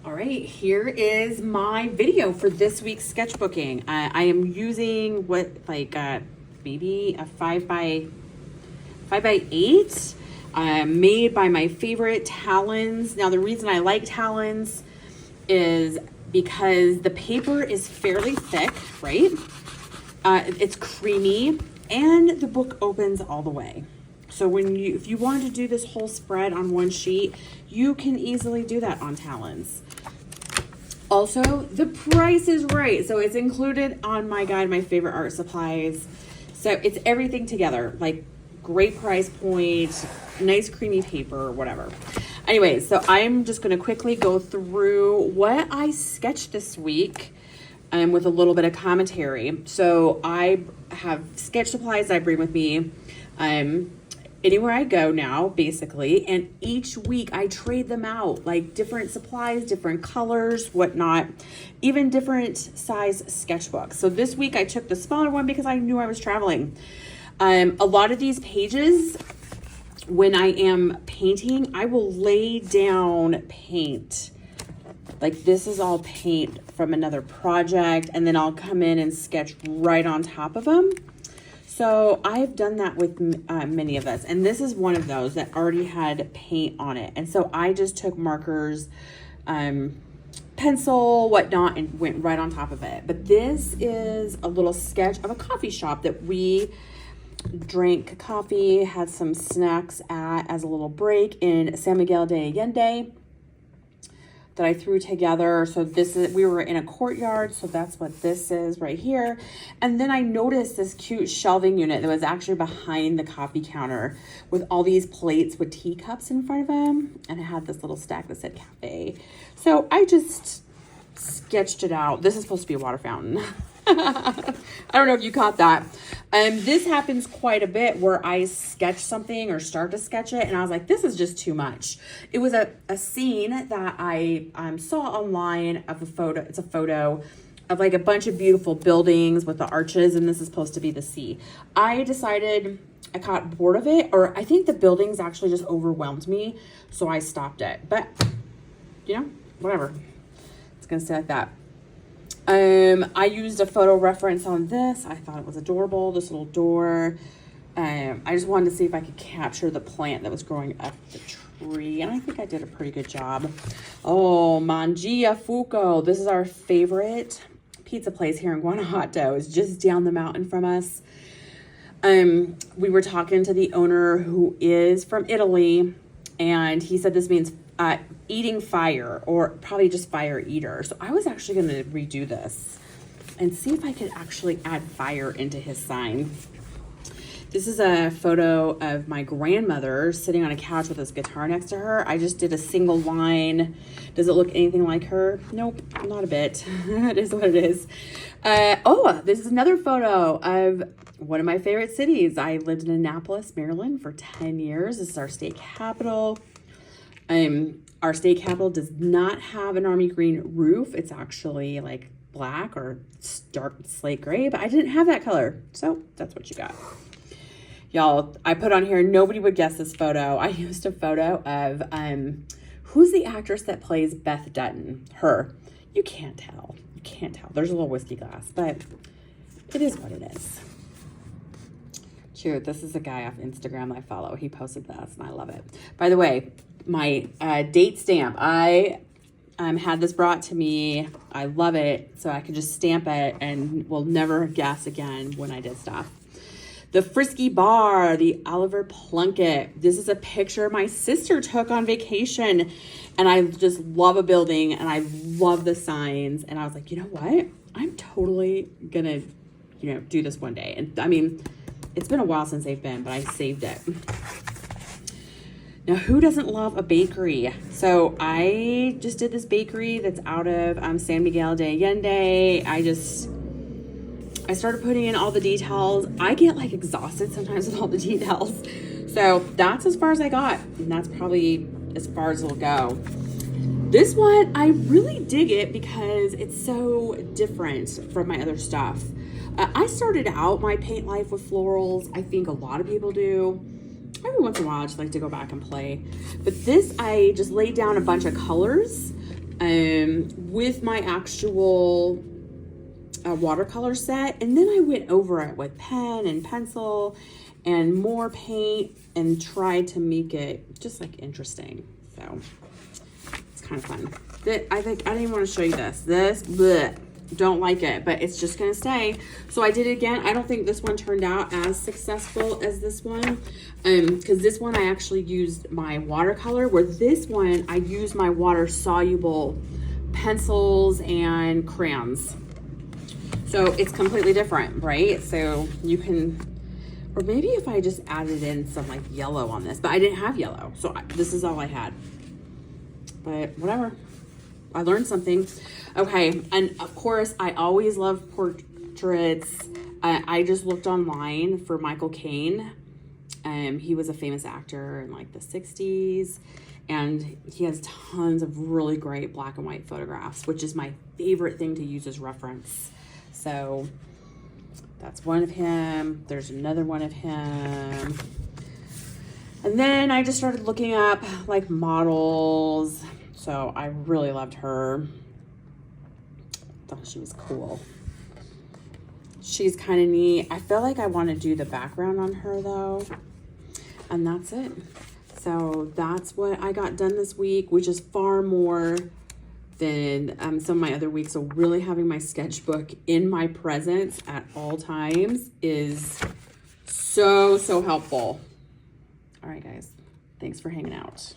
All right, here is my video for this week's sketchbooking. I am using maybe a 5x8 made by my favorite Talons. Now the reason I like Talons is because the paper is fairly thick, right? It's creamy and the book opens all the way. So if you wanted to do this whole spread on one sheet, you can easily do that on Talons. Also, the price is right. So it's included on my guide, my favorite art supplies. So it's everything together, like great price point, nice creamy paper, whatever. Anyway, so I'm just gonna quickly go through what I sketched this week with a little bit of commentary. So I have sketch supplies I bring with me anywhere I go now, basically, and each week I trade them out, like different supplies, different colors, whatnot, even different size sketchbooks. So this week I took the smaller one because I knew I was traveling. A lot of these pages, when I am painting, I will lay down paint. Like this is all paint from another project, and then I'll come in and sketch right on top of them. So I've done that with many of us, and this is one of those that already had paint on it. And so I just took markers, pencil, whatnot, and went right on top of it. But this is a little sketch of a coffee shop that we drank coffee, had some snacks at as a little break in San Miguel de Allende that I threw together. So we were in a courtyard, so that's what this is right here. And then I noticed this cute shelving unit that was actually behind the coffee counter with all these plates with teacups in front of them. And it had this little stack that said cafe. So I just sketched it out. This is supposed to be a water fountain. I don't know if you caught that. This happens quite a bit where I sketch something or start to sketch it and I was like, this is just too much. It was a scene that I saw online of a photo. It's a photo of like a bunch of beautiful buildings with the arches, and this is supposed to be the sea. I decided I got bored of it, or I think the buildings actually just overwhelmed me, so I stopped it. But, you know, whatever. It's gonna stay like that. I used a photo reference on this. I thought it was adorable, this little door. I just wanted to see if I could capture the plant that was growing up the tree, and I think I did a pretty good job. Oh, Mangia Fuco. This is our favorite pizza place here in Guanajuato. It's just down the mountain from us. We were talking to the owner who is from Italy, and he said this means eating fire, or probably just fire eater. So I was actually going to redo this and see if I could actually add fire into his sign. This is a photo of my grandmother sitting on a couch with this guitar next to her. I just did a single line. Does it look anything like her? Nope, not a bit. It is what it is. This is another photo of one of my favorite cities. I lived in Annapolis, Maryland for 10 years. This is our state capital. Our state capital does not have an army green roof. It's actually like black or dark slate gray, but I didn't have that color. So that's what you got. Y'all, I put on here, nobody would guess this photo. I used a photo of, who's the actress that plays Beth Dutton? Her. You can't tell. You can't tell. There's a little whiskey glass, but it is what it is. Cute. This is a guy off Instagram I follow. He posted this and I love it. By the way, my date stamp, I had this brought to me. I love it, so I can just stamp it and will never guess again when I did stuff. The Frisky Bar, the Oliver Plunkett. This is a picture my sister took on vacation, and I just love a building and I love the signs, and I was like, you know what? I'm totally gonna, do this one day. And I mean, it's been a while since they've been, but I saved it. Now, who doesn't love a bakery? So I just did this bakery that's out of San Miguel de Allende. I started putting in all the details. I get like exhausted sometimes with all the details. So that's as far as I got. And that's probably as far as it'll go. This one, I really dig it because it's so different from my other stuff. I started out my paint life with florals. I think a lot of people do. Every once in a while, I just like to go back and play. But this, I just laid down a bunch of colors with my actual watercolor set, and then I went over it with pen and pencil and more paint and tried to make it just like interesting. So it's kind of fun. I think I didn't even want to show you this bleh, don't like it, but it's just gonna stay. So I did it again. I don't think this one turned out as successful as this one, because this one I actually used my watercolor, where this one I used my water soluble pencils and crayons. So it's completely different, right? So you can, or maybe if I just added in some like yellow on this, but I didn't have yellow, so this is all I had. But whatever, I learned something. Okay, and of course I always love portraits. I just looked online for Michael Caine. He was a famous actor in like the 60s, and he has tons of really great black and white photographs, which is my favorite thing to use as reference. So that's one of him. There's another one of him. And then I just started looking up like models. So I really loved her. Thought she was cool. She's kind of neat. I feel like I want to do the background on her though. And that's it. So that's what I got done this week, which is far more than some of my other weeks. So really having my sketchbook in my presence at all times is so helpful. All right, guys. Thanks for hanging out.